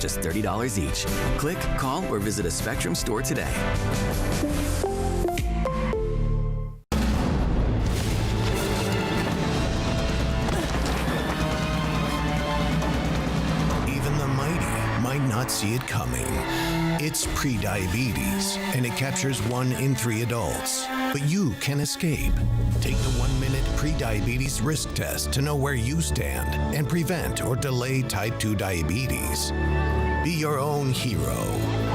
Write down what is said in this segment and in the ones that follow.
just $30 each. Click, call, or visit a Spectrum store today. Not see it coming. It's prediabetes, and it captures 1 in 3 adults. But you can escape. Take the 1-minute prediabetes risk test to know where you stand and prevent or delay type 2 diabetes. Be your own hero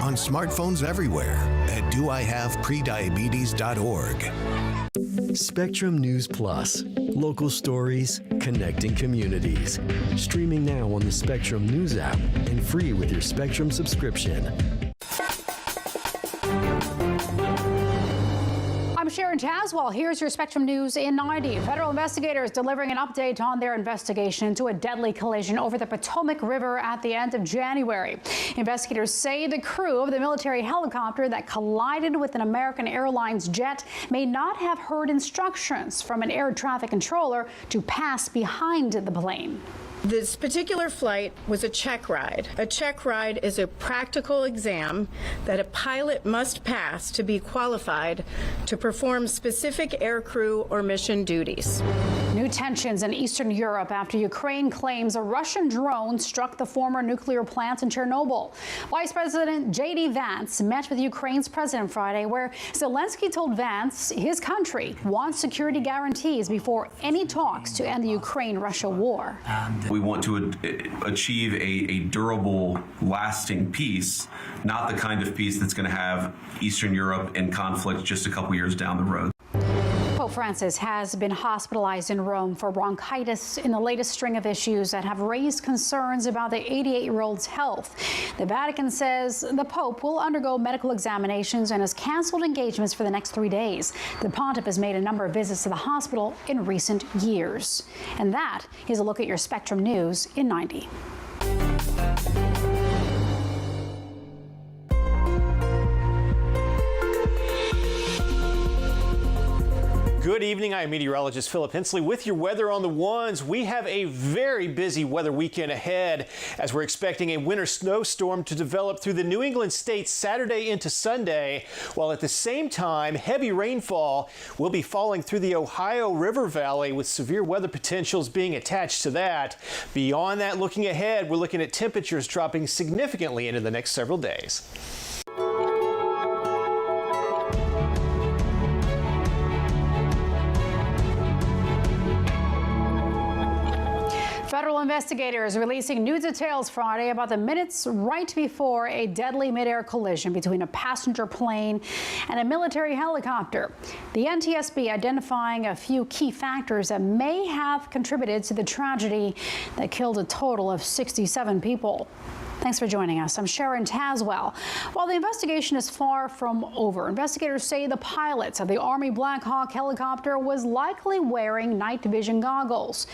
on smartphones everywhere at doihaveprediabetes.org. Spectrum News Plus. Local stories, connecting communities. Streaming now on the Spectrum News app and free with your Spectrum subscription. I'm Sharon Tazwell. Here's your Spectrum News in 90. Federal investigators delivering an update on their investigation into a deadly collision over the Potomac River at the end of January. Investigators say the crew of the military helicopter that collided with an American Airlines jet may not have heard instructions from an air traffic controller to pass behind the plane. This particular flight was a check ride. A check ride is a practical exam that a pilot must pass to be qualified to perform specific aircrew or mission duties. New tensions in Eastern Europe after Ukraine claims a Russian drone struck the former nuclear plant in Chernobyl. Vice President J.D. Vance met with Ukraine's president Friday, where Zelensky told Vance his country wants security guarantees before any talks to end the Ukraine-Russia war. We want to achieve a durable, lasting peace, not the kind of peace that's going to have Eastern Europe in conflict just a couple years down the road. Pope Francis has been hospitalized in Rome for bronchitis in the latest string of issues that have raised concerns about the 88-year-old's health. The Vatican says the Pope will undergo medical examinations and has canceled engagements for the next 3 days. The Pontiff has made a number of visits to the hospital in recent years. And that is a look at your Spectrum News in 90. Good evening. I'm meteorologist Philip Hensley with your weather on the ones. We have a very busy weather weekend ahead as we're expecting a winter snowstorm to develop through the New England states Saturday into Sunday, while at the same time, heavy rainfall will be falling through the Ohio River Valley with severe weather potentials being attached to that. Beyond that, looking ahead, we're looking at temperatures dropping significantly into the next several days. Federal investigators releasing new details Friday about the minutes right before a deadly midair collision between a passenger plane and a military helicopter. The NTSB identifying a few key factors that may have contributed to the tragedy that killed a total of 67 people. Thanks for joining us. I'm Sharon Tazwell. While the investigation is far from over, investigators say the pilot of the Army Black Hawk helicopter was likely wearing night vision goggles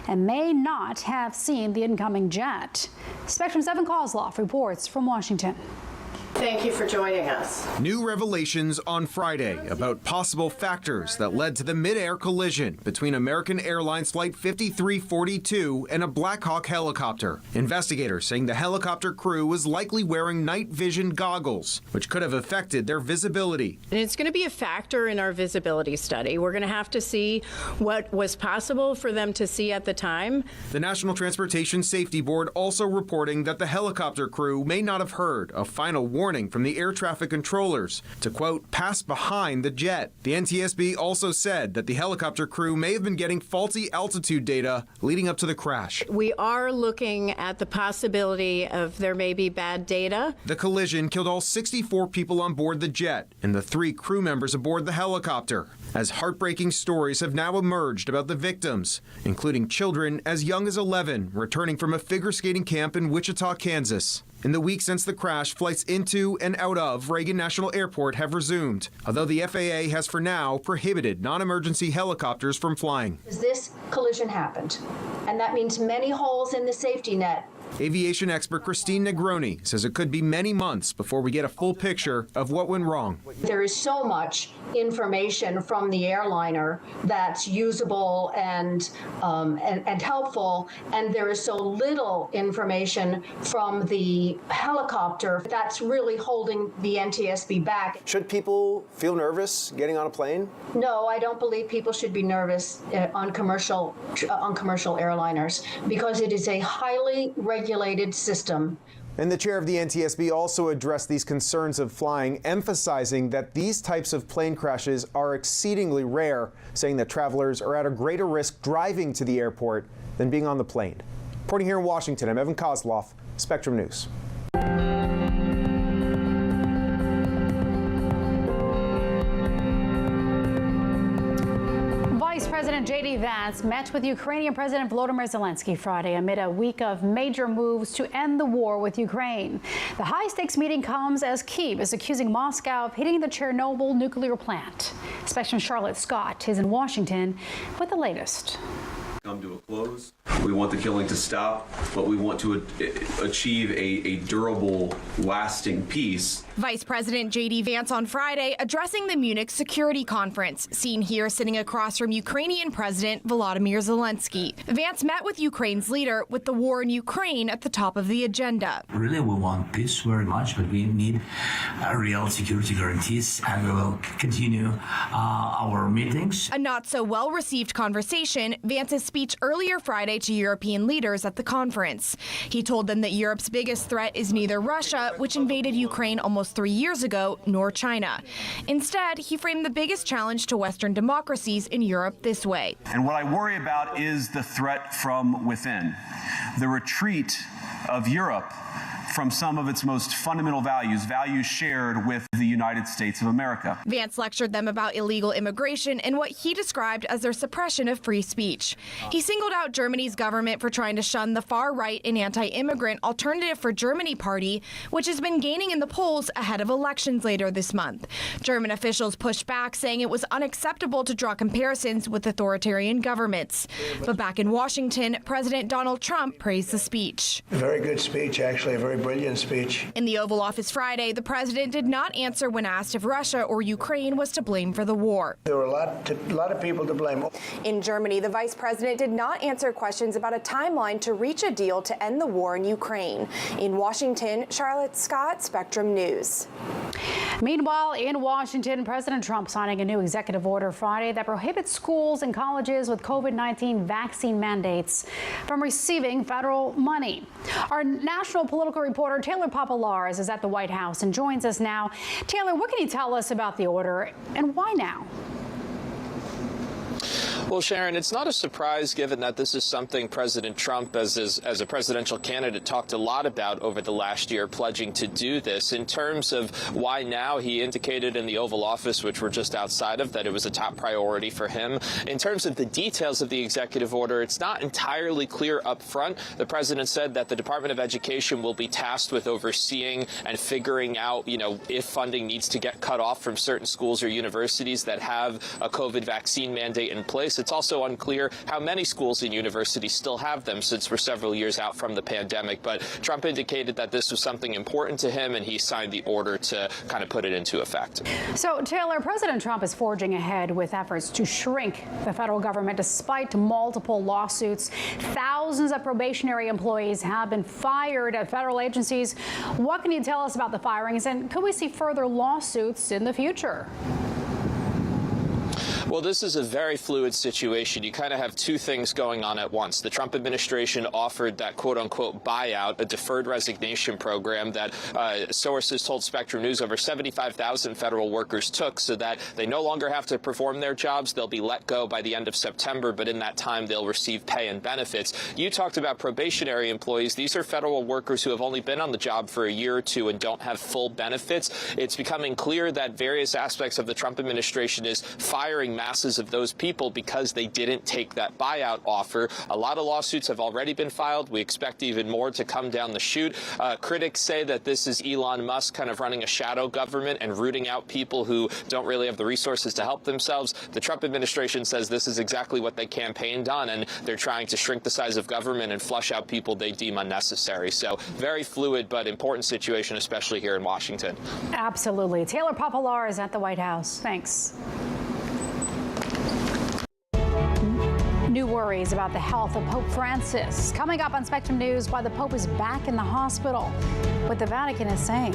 and may not have seen the incoming jet. Spectrum's Evan Kozloff reports from Washington. Thank you for joining us. New revelations on Friday about possible factors that led to the mid-air collision between American Airlines Flight 5342 and a Black Hawk helicopter. Investigators saying the helicopter crew was likely wearing night vision goggles, which could have affected their visibility. And it's going to be a factor in our visibility study. We're going to have to see what was possible for them to see at the time. The National Transportation Safety Board also reporting that the helicopter crew may not have heard a final warning from the air traffic controllers to, quote, pass behind the jet. The NTSB also said that the helicopter crew may have been getting faulty altitude data leading up to the crash. We are looking at the possibility of there may be bad data. The collision killed all 64 people on board the jet and the 3 crew members aboard the helicopter, as heartbreaking stories have now emerged about the victims, including children as young as 11 returning from a figure skating camp in Wichita, Kansas. In the week since the crash, flights into and out of Reagan National Airport have resumed, although the FAA has for now prohibited non-emergency helicopters from flying. This collision happened, and that means many holes in the safety net Aviation expert Christine Negroni says it could be many months before we get a full picture of what went wrong. There is so much information from the airliner that's usable and helpful, and there is so little information from the helicopter that's really holding the NTSB back. Should people feel nervous getting on a plane? No, I don't believe people should be nervous on commercial airliners because it is a highly regulated system. And the chair of the NTSB also addressed these concerns of flying, emphasizing that these types of plane crashes are exceedingly rare, saying that travelers are at a greater risk driving to the airport than being on the plane. Reporting here in Washington, I'm Evan Kozloff, Spectrum News. Vice President J.D. Vance met with Ukrainian President Volodymyr Zelensky Friday amid a week of major moves to end the war with Ukraine. The high-stakes meeting comes as Kyiv is accusing Moscow of hitting the Chernobyl nuclear plant. Spectrum's Charlotte Scott is in Washington with the latest. Come to a close. We want the killing to stop, but we want to achieve a durable, lasting peace. Vice President J.D. Vance on Friday addressing the Munich Security Conference, seen here sitting across from Ukrainian President Volodymyr Zelensky. Vance met with Ukraine's leader with the war in Ukraine at the top of the agenda. Really, we want peace very much, but we need real security guarantees, and we will continue our meetings. A not so well-received conversation, Vance's speech earlier Friday to European leaders at the conference. He told them that Europe's biggest threat is neither Russia, which invaded Ukraine almost 3 years ago, nor China. Instead, he framed the biggest challenge to Western democracies in Europe this way. And what I worry about is the threat from within, the retreat of Europe from some of its most fundamental values shared with the United States of America. Vance lectured them about illegal immigration and what he described as their suppression of free speech. He singled out Germany's government for trying to shun the far-right and anti-immigrant Alternative for Germany party, which has been gaining in the polls ahead of elections later this month. German officials pushed back, saying it was unacceptable to draw comparisons with authoritarian governments. But back in Washington, President Donald Trump praised the speech. A very good speech, actually, a very brilliant speech. In the Oval Office Friday, the president did not answer when asked if Russia or Ukraine was to blame for the war. There were a lot of people to blame. In Germany, the vice president did not answer questions about a timeline to reach a deal to end the war in Ukraine. In Washington, Charlotte Scott, Spectrum News. Meanwhile, in Washington, President Trump signing a new executive order Friday that prohibits schools and colleges with COVID-19 vaccine mandates from receiving federal money. Our national political reporter Taylor Papalares is at the White House and joins us now. Taylor, what can you tell us about the order and why now? Well, Sharon, it's not a surprise given that this is something President Trump, as a presidential candidate, talked a lot about over the last year, pledging to do this. In terms of why now, he indicated in the Oval Office, which we're just outside of, that it was a top priority for him. In terms of the details of the executive order, it's not entirely clear up front. The president said that the Department of Education will be tasked with overseeing and figuring out, if funding needs to get cut off from certain schools or universities that have a COVID vaccine mandate in place. It's also unclear how many schools and universities still have them, since we're several years out from the pandemic. But Trump indicated that this was something important to him, and he signed the order to kind of put it into effect. So, Taylor, President Trump is forging ahead with efforts to shrink the federal government despite multiple lawsuits. Thousands of probationary employees have been fired at federal agencies. What can you tell us about the firings, and could we see further lawsuits in the future? Well, this is a very fluid situation. You kind of have two things going on at once. The Trump administration offered that quote-unquote buyout, a deferred resignation program that sources told Spectrum News over 75,000 federal workers took, so that they no longer have to perform their jobs. They'll be let go by the end of September, but in that time they'll receive pay and benefits. You talked about probationary employees. These are federal workers who have only been on the job for a year or two and don't have full benefits. It's becoming clear that various aspects of the Trump administration is firing masses of those people because they didn't take that buyout offer. A lot of lawsuits have already been filed. We expect even more to come down the chute. Critics say that this is Elon Musk kind of running a shadow government and rooting out people who don't really have the resources to help themselves. The Trump administration says this is exactly what they campaigned on, and they're trying to shrink the size of government and flush out people they deem unnecessary. So very fluid but important situation, especially here in Washington. Absolutely. Taylor Papalar is at the White House. Thanks. New worries about the health of Pope Francis. Coming up on Spectrum News, why the Pope is back in the hospital, what the Vatican is saying.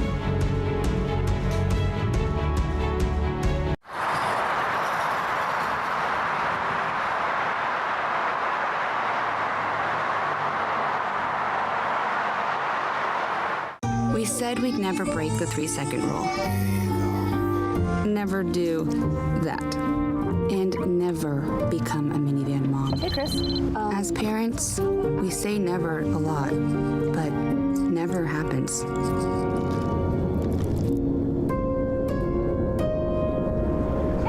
We said we'd never break the 3-second rule. Never do that. And never become a minivan mom. Hey, Chris. As parents, we say never a lot, but never happens.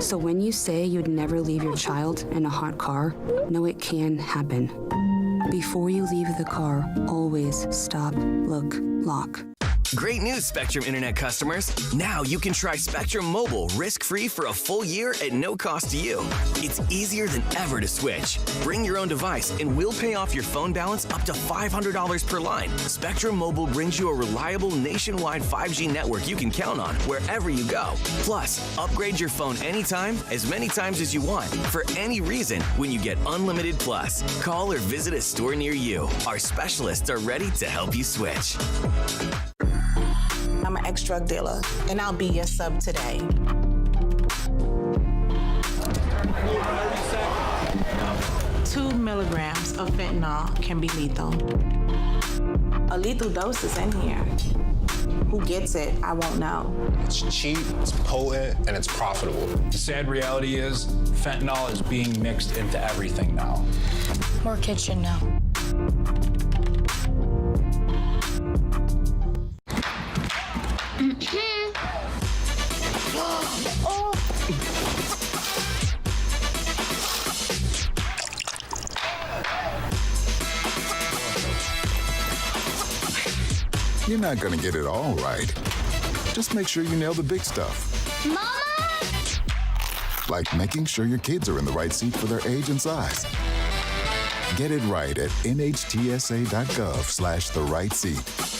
So when you say you'd never leave your child in a hot car, know it can happen. Before you leave the car, always stop, look, lock. Great news, Spectrum Internet customers. Now you can try Spectrum Mobile risk-free for a full year at no cost to you. It's easier than ever to switch. Bring your own device and we'll pay off your phone balance up to $500 per line. Spectrum Mobile brings you a reliable nationwide 5G network you can count on wherever you go. Plus, upgrade your phone anytime, as many times as you want, for any reason when you get Unlimited Plus. Call or visit a store near you. Our specialists are ready to help you switch. I'm an ex-drug dealer, and I'll be your sub today. 2 milligrams of fentanyl can be lethal. A lethal dose is in here. Who gets it, I won't know. It's cheap, it's potent, and it's profitable. The sad reality is fentanyl is being mixed into everything now. More kids should know. You're not gonna get it all right. Just make sure you nail the big stuff. Mama! Like making sure your kids are in the right seat for their age and size. Get it right at nhtsa.gov/the-right-seat.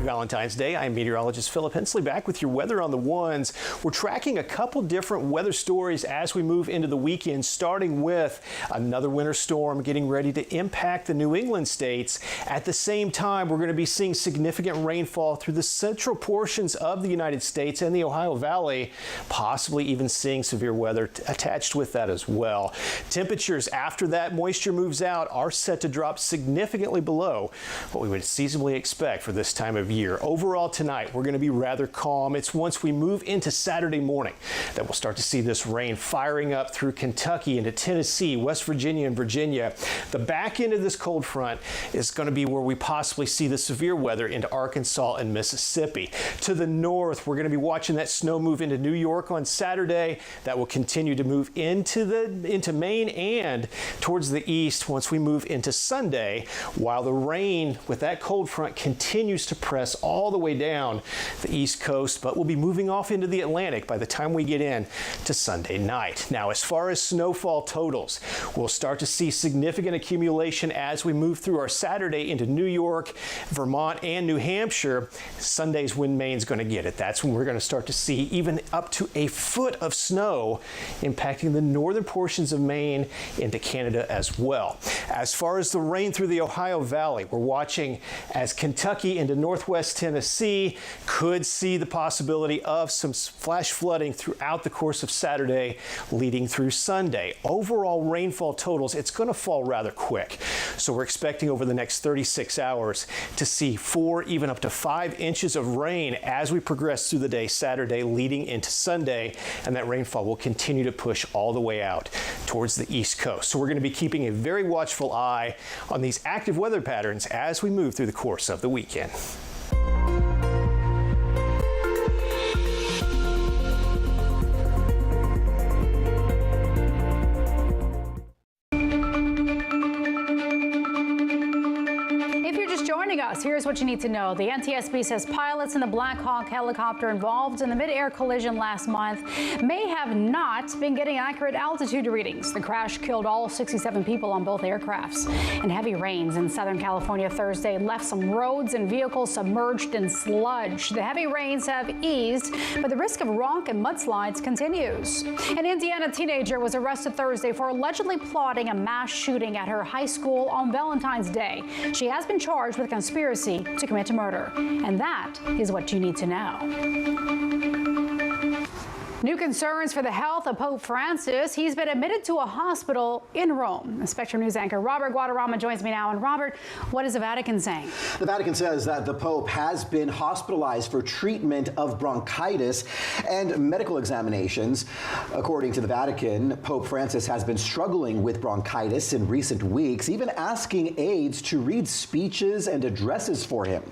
Valentine's Day. I'm meteorologist Philip Hensley back with your weather on the ones. We're tracking a couple different weather stories as we move into the weekend, starting with another winter storm getting ready to impact the New England states. At the same time, we're going to be seeing significant rainfall through the central portions of the United States and the Ohio Valley, possibly even seeing severe weather attached with that as well. Temperatures after that moisture moves out are set to drop significantly below what we would seasonably expect for this time of year. Overall tonight, we're going to be rather calm. It's once we move into Saturday morning that we'll start to see this rain firing up through Kentucky into Tennessee, West Virginia, and Virginia. The back end of this cold front is going to be where we possibly see the severe weather into Arkansas and Mississippi. To the north, we're going to be watching that snow move into New York on Saturday. That will continue to move into Maine and towards the east once we move into Sunday, while the rain with that cold front continues to press all the way down the east coast, but we'll be moving off into the Atlantic by the time we get in to Sunday night. Now, as far as snowfall totals, we'll start to see significant accumulation as we move through our Saturday into New York, Vermont, and New Hampshire. Sunday's wind main's going to get it. That's when we're going to start to see even up to a foot of snow impacting the northern portions of Maine into Canada as well. As far as the rain through the Ohio Valley, we're watching as Kentucky into northwest West Tennessee could see the possibility of some flash flooding throughout the course of Saturday leading through Sunday. Overall rainfall totals, it's going to fall rather quick. So we're expecting over the next 36 hours to see 4, even up to 5 inches of rain as we progress through the day Saturday leading into Sunday. And that rainfall will continue to push all the way out towards the East Coast. So we're going to be keeping a very watchful eye on these active weather patterns as we move through the course of the weekend. Here's what you need to know. The NTSB says pilots in the Black Hawk helicopter involved in the mid-air collision last month may have not been getting accurate altitude readings. The crash killed all 67 people on both aircrafts. And heavy rains in Southern California Thursday left some roads and vehicles submerged in sludge. The heavy rains have eased, but the risk of rock and mudslides continues. An Indiana teenager was arrested Thursday for allegedly plotting a mass shooting at her high school on Valentine's Day. She has been charged with conspiracy to commit murder. And that is what you need to know. New concerns for the health of Pope Francis. He's been admitted to a hospital in Rome. Spectrum News anchor Robert Guadarrama joins me now. And Robert, what is the Vatican saying? The Vatican says that the Pope has been hospitalized for treatment of bronchitis and medical examinations. According to the Vatican, Pope Francis has been struggling with bronchitis in recent weeks, even asking aides to read speeches and addresses for him.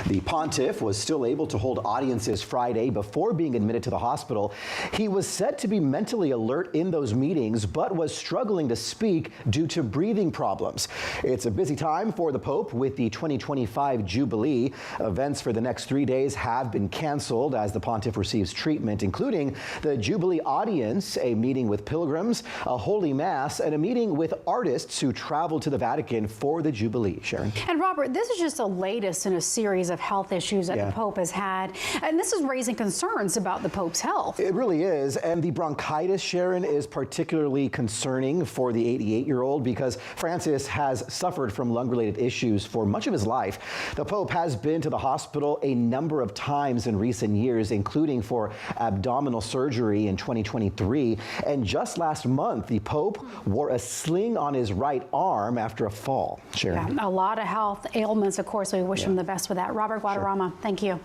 The pontiff was still able to hold audiences Friday before being admitted to the hospital. He was said to be mentally alert in those meetings, but was struggling to speak due to breathing problems. It's a busy time for the Pope with the 2025 Jubilee. Events for the next 3 days have been canceled as the pontiff receives treatment, including the Jubilee audience, a meeting with pilgrims, a Holy Mass, and a meeting with artists who travel to the Vatican for the Jubilee. Sharon. And Robert, this is just the latest in a series of health issues that the Pope has had. And this is raising concerns about the Pope's health. It really is. And the bronchitis, Sharon, is particularly concerning for the 88-year-old because Francis has suffered from lung-related issues for much of his life. The Pope has been to the hospital a number of times in recent years, including for abdominal surgery in 2023. And just last month, the Pope wore a sling on his right arm after a fall. Sharon. Yeah, a lot of health ailments. Of course, we wish him the best with that. Robert Guadarrama, thank you.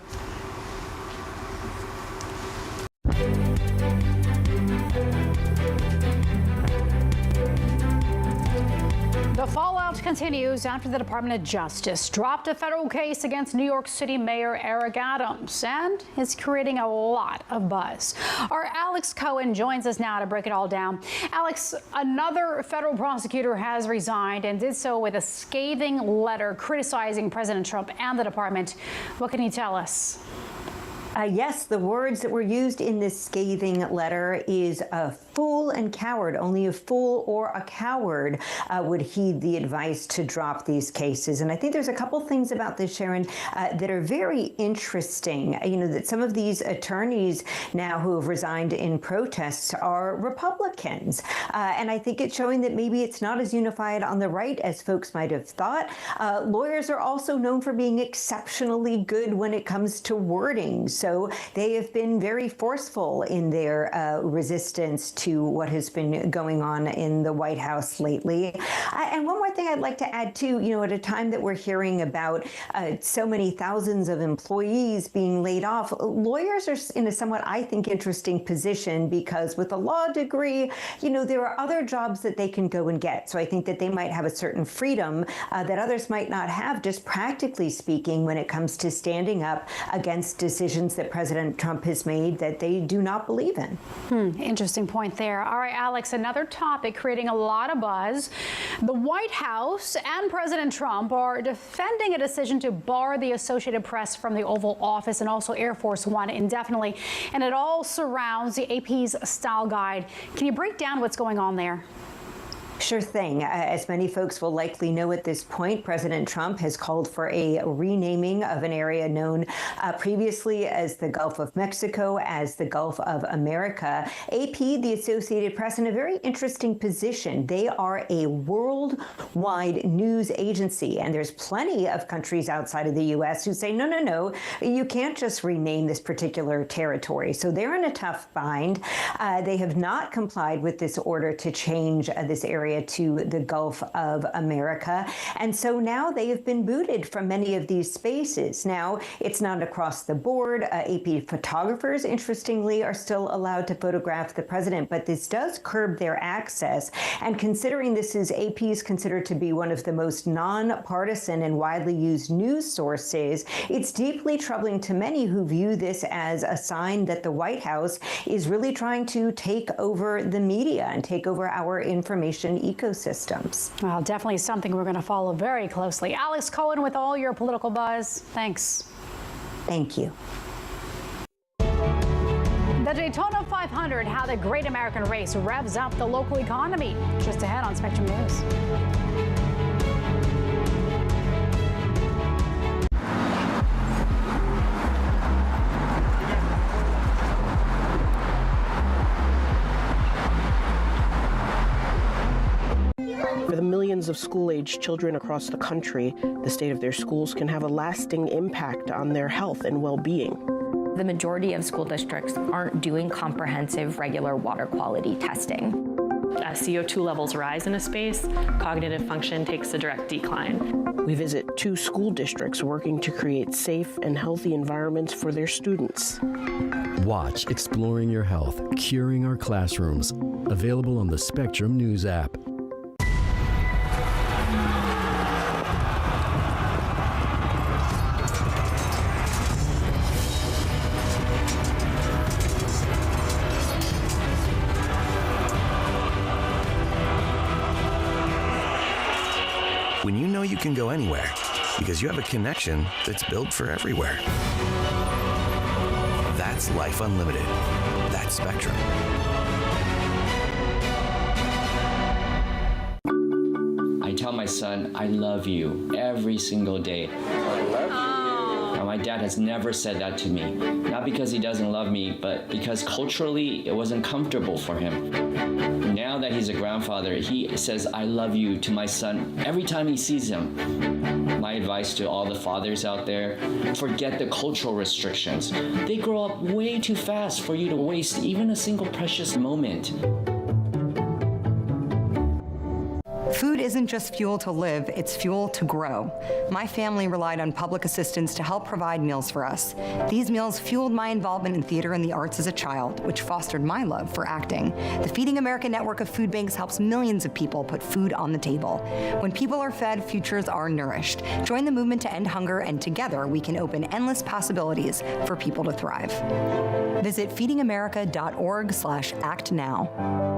The fallout continues after the Department of Justice dropped a federal case against New York City Mayor Eric Adams, and it's creating a lot of buzz. Our Alex Cohen joins us now to break it all down. Alex, another federal prosecutor has resigned and did so with a scathing letter criticizing President Trump and the department. What can you tell us? Yes, the words that were used in this scathing letter is a fool and coward. Only a fool or a coward would heed the advice to drop these cases. And I think there's a couple things about this, Sharon, that are very interesting. You know, that some of these attorneys now who have resigned in protests are Republicans. And I think it's showing that maybe it's not as unified on the right as folks might have thought. Lawyers are also known for being exceptionally good when it comes to wording. So they have been very forceful in their resistance to what has been going on in the White House lately. And one more thing I'd like to add too, you know, at a time that we're hearing about so many thousands of employees being laid off, lawyers are in a somewhat, I think, interesting position because with a law degree, you know, there are other jobs that they can go and get. So I think that they might have a certain freedom that others might not have, just practically speaking, when it comes to standing up against decisions that President Trump has made that they do not believe in. Interesting point there. All right, Alex, another topic creating a lot of buzz. The White House and President Trump are defending a decision to bar the Associated Press from the Oval Office and also Air Force One indefinitely. And it all surrounds the AP's style guide. Can you break down what's going on there? Sure thing. As many folks will likely know at this point, President Trump has called for a renaming of an area known previously as the Gulf of Mexico as the Gulf of America. AP, the Associated Press, in a very interesting position. They are a worldwide news agency, and there's plenty of countries outside of the U.S. who say, no, you can't just rename this particular territory. So they're in a tough bind. They have not complied with this order to change this area to the Gulf of America. And so now they have been booted from many of these spaces. Now, it's not across the board. AP photographers, interestingly, are still allowed to photograph the president, but this does curb their access. And considering this is AP is considered to be one of the most nonpartisan and widely used news sources, it's deeply troubling to many who view this as a sign that the White House is really trying to take over the media and take over our information ecosystems. Well, definitely something we're going to follow very closely. Alex Cohen with all your political buzz. Thanks. Thank you. The Daytona 500, how the Great American Race revs up the local economy. Just ahead on Spectrum News. For the millions of school-aged children across the country, the state of their schools can have a lasting impact on their health and well-being. The majority of school districts aren't doing comprehensive regular water quality testing. As CO2 levels rise in a space, cognitive function takes a direct decline. We visit 2 school districts working to create safe and healthy environments for their students. Watch Exploring Your Health, Curing Our Classrooms. Available on the Spectrum News app. When you know you can go anywhere because you have a connection that's built for everywhere. That's life unlimited. That's Spectrum. I tell my son, I love you every single day. Now, my dad has never said that to me. Not because he doesn't love me, but because culturally it wasn't comfortable for him. Now that he's a grandfather, he says, I love you to my son every time he sees him. My advice to all the fathers out there, forget the cultural restrictions. They grow up way too fast for you to waste even a single precious moment. Food isn't just fuel to live, it's fuel to grow. My family relied on public assistance to help provide meals for us. These meals fueled my involvement in theater and the arts as a child, which fostered my love for acting. The Feeding America network of food banks helps millions of people put food on the table. When people are fed, futures are nourished. Join the movement to end hunger, and together we can open endless possibilities for people to thrive. Visit feedingamerica.org/actnow.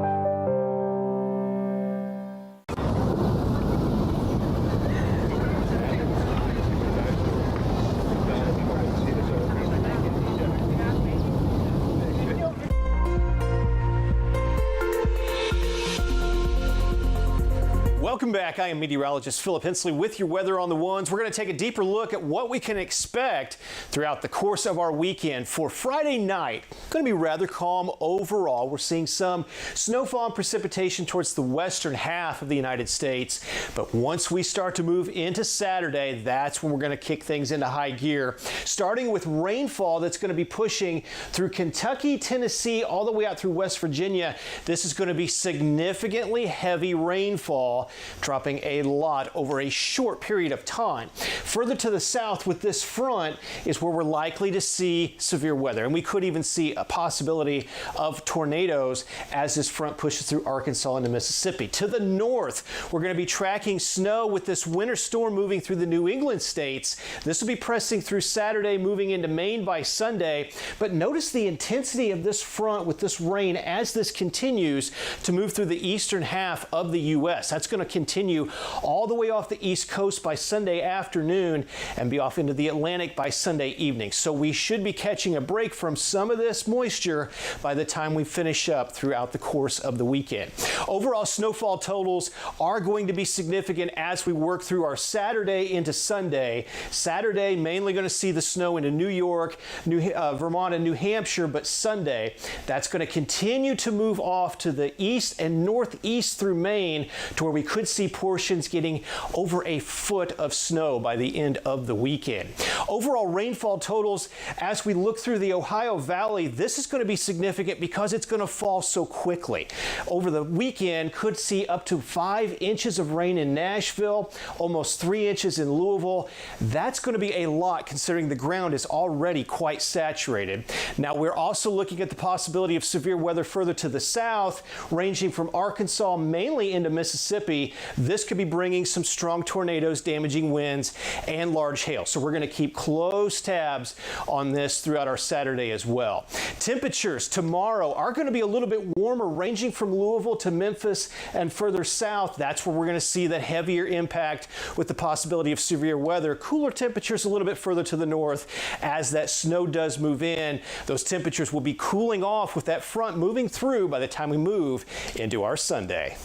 Welcome back. I am meteorologist Philip Hensley with your weather on the ones. We're going to take a deeper look at what we can expect throughout the course of our weekend. For Friday night, going to be rather calm overall. We're seeing some snowfall and precipitation towards the western half of the United States. But once we start to move into Saturday, that's when we're going to kick things into high gear. Starting with rainfall that's going to be pushing through Kentucky, Tennessee, all the way out through West Virginia. This is going to be significantly heavy rainfall, dropping a lot over a short period of time. Further to the south with this front is where we're likely to see severe weather, and we could even see a possibility of tornadoes as this front pushes through Arkansas into Mississippi. To the north, we're going to be tracking snow with this winter storm moving through the New England states. This will be pressing through Saturday, moving into Maine by Sunday, but notice the intensity of this front with this rain as this continues to move through the eastern half of the U.S. That's going to continue all the way off the East Coast by Sunday afternoon and be off into the Atlantic by Sunday evening. So we should be catching a break from some of this moisture by the time we finish up throughout the course of the weekend. Overall snowfall totals are going to be significant as we work through our Saturday into Sunday. Saturday, mainly going to see the snow into New York, Vermont, and New Hampshire, but Sunday, that's going to continue to move off to the east and northeast through Maine to where we could see portions getting over a foot of snow by the end of the weekend. Overall rainfall totals, as we look through the Ohio Valley, this is going to be significant because it's going to fall so quickly. Over the weekend, could see up to 5 inches of rain in Nashville, almost 3 inches in Louisville. That's going to be a lot considering the ground is already quite saturated. Now, we're also looking at the possibility of severe weather further to the south, ranging from Arkansas mainly into Mississippi. This could be bringing some strong tornadoes, damaging winds, and large hail. So we're going to keep close tabs on this throughout our Saturday as well. Temperatures tomorrow are going to be a little bit warmer, ranging from Louisville to Memphis and further south. That's where we're going to see that heavier impact with the possibility of severe weather. Cooler temperatures a little bit further to the north as that snow does move in. Those temperatures will be cooling off with that front moving through by the time we move into our Sunday.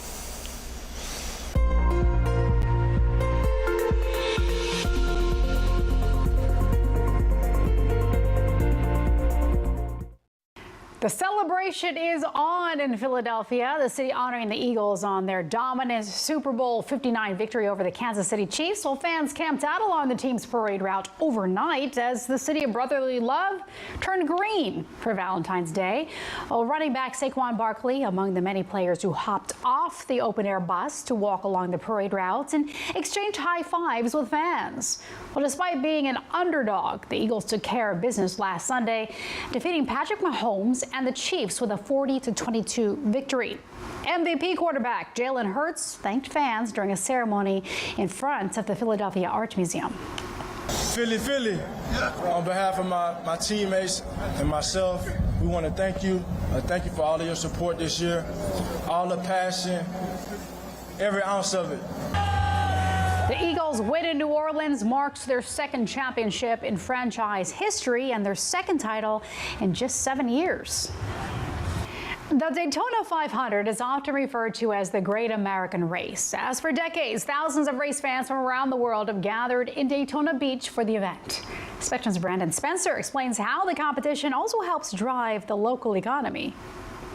The celebration is on in Philadelphia. The city honoring the Eagles on their dominant Super Bowl 59 victory over the Kansas City Chiefs. Well, fans camped out along the team's parade route overnight as the city of brotherly love turned green for Valentine's Day. Well, running back Saquon Barkley among the many players who hopped off the open-air bus to walk along the parade routes and exchanged high fives with fans. Well, despite being an underdog, the Eagles took care of business last Sunday, defeating Patrick Mahomes and the Chiefs with a 40-22 victory. MVP quarterback Jalen Hurts thanked fans during a ceremony in front of the Philadelphia Art Museum. Philly, Philly. On behalf of my teammates and myself, we want to thank you. Thank you for all of your support this year, all the passion, every ounce of it. The Eagles' win in New Orleans marks their second championship in franchise history and their second title in just 7 years. The Daytona 500 is often referred to as the Great American Race, as for decades, thousands of race fans from around the world have gathered in Daytona Beach for the event. Spectrum's Brandon Spencer explains how the competition also helps drive the local economy.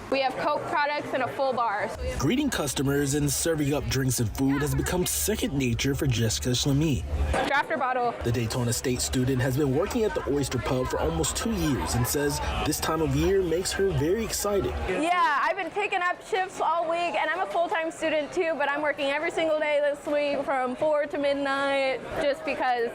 We have Coke products and a full bar. Greeting customers and serving up drinks and food has become second nature for Jessica Shlamy. Draft or bottle. The Daytona State student has been working at the Oyster Pub for almost 2 years and says this time of year makes her very excited. Yeah, I've been picking up shifts all week, and I'm a full-time student too, but I'm working every single day this week from 4 to midnight just because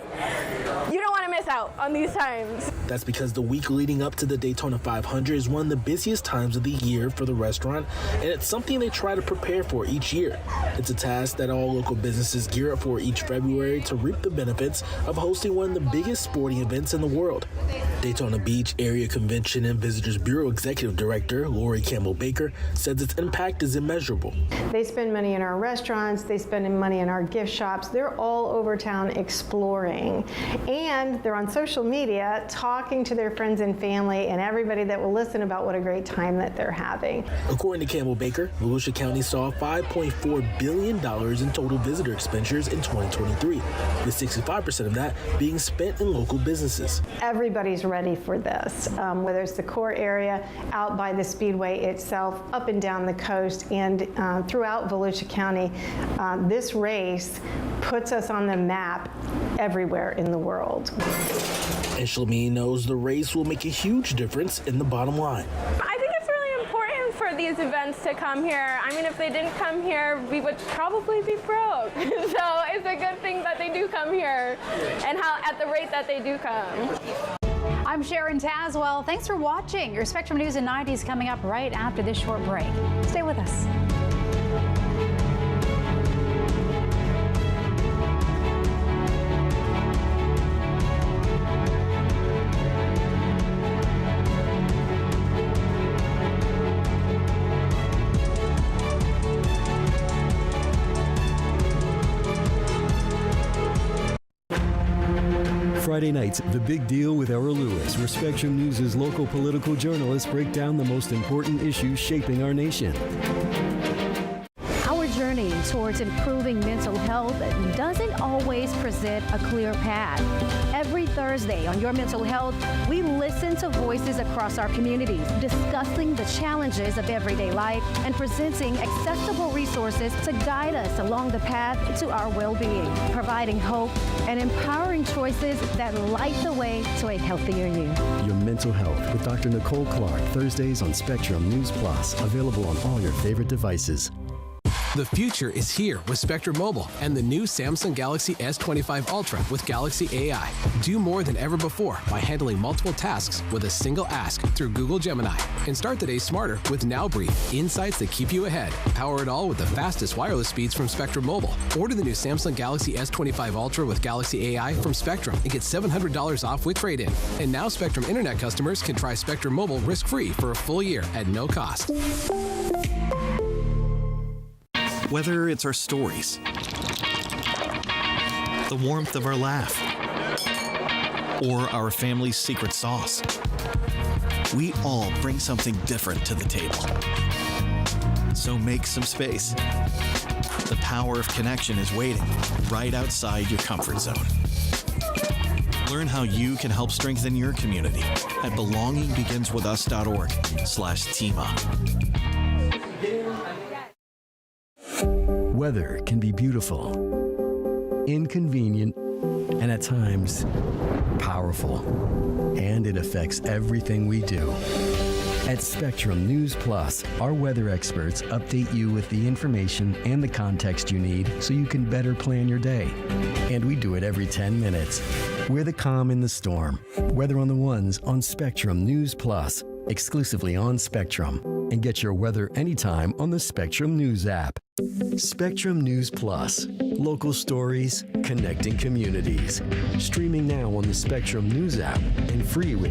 you don't want to miss out on these times. That's because the week leading up to the Daytona 500 is one of the busiest times of the year for the restaurant, and it's something they try to prepare for each year. It's a task that all local businesses gear up for each February to reap the benefits of hosting one of the biggest sporting events in the world. Daytona Beach Area Convention and Visitors Bureau Executive Director Lori Campbell Baker says its impact is immeasurable. They spend money in our restaurants, they spend money in our gift shops, they're all over town exploring, and they're on social media talking to their friends and family and everybody that will listen about what a great time that they're having. According to Campbell Baker, Volusia County saw $5.4 billion in total visitor expenditures in 2023, with 65% of that being spent in local businesses. Everybody's ready for this, whether it's the core area, out by the Speedway itself, up and down the coast, and throughout Volusia County. This race puts us on the map everywhere in the world. And Shlamy knows the race will make a huge difference in the bottom line. I think it's really important for these events to come here. I mean, if they didn't come here, we would probably be broke. So it's a good thing that they do come here and how at the rate that they do come. I'm Sharon Tazwell. Thanks for watching. Your Spectrum News in 90 is coming up right after this short break. Stay with us. Friday nights, The Big Deal with Errol Lewis, where Spectrum News' local political journalists break down the most important issues shaping our nation. Our journey towards improving mental health doesn't always present a clear path. Every Thursday on Your Mental Health, we listen to voices across our communities, discussing the challenges of everyday life and presenting accessible resources to guide us along the path to our well-being, providing hope and empowering choices that light the way to a healthier you. Your Mental Health with Dr. Nicole Clark, Thursdays on Spectrum News Plus, available on all your favorite devices. The future is here with Spectrum Mobile and the new Samsung Galaxy S25 Ultra with Galaxy AI. Do more than ever before by handling multiple tasks with a single ask through Google Gemini. And start the day smarter with Now Brief, insights that keep you ahead. Power it all with the fastest wireless speeds from Spectrum Mobile. Order the new Samsung Galaxy S25 Ultra with Galaxy AI from Spectrum and get $700 off with trade-in. And now Spectrum Internet customers can try Spectrum Mobile risk-free for a full year at no cost. Whether it's our stories, the warmth of our laugh, or our family's secret sauce, we all bring something different to the table. So make some space. The power of connection is waiting right outside your comfort zone. Learn how you can help strengthen your community at belongingbeginswithus.org/teamup. Weather can be beautiful, inconvenient, and at times powerful. And it affects everything we do. At Spectrum News Plus, our weather experts update you with the information and the context you need so you can better plan your day. And we do it every 10 minutes. We're the calm in the storm. Weather on the Ones on Spectrum News Plus, exclusively on Spectrum. And get your weather anytime on the Spectrum News app. Spectrum News Plus. Local stories, connecting communities. Streaming now on the Spectrum News app and free with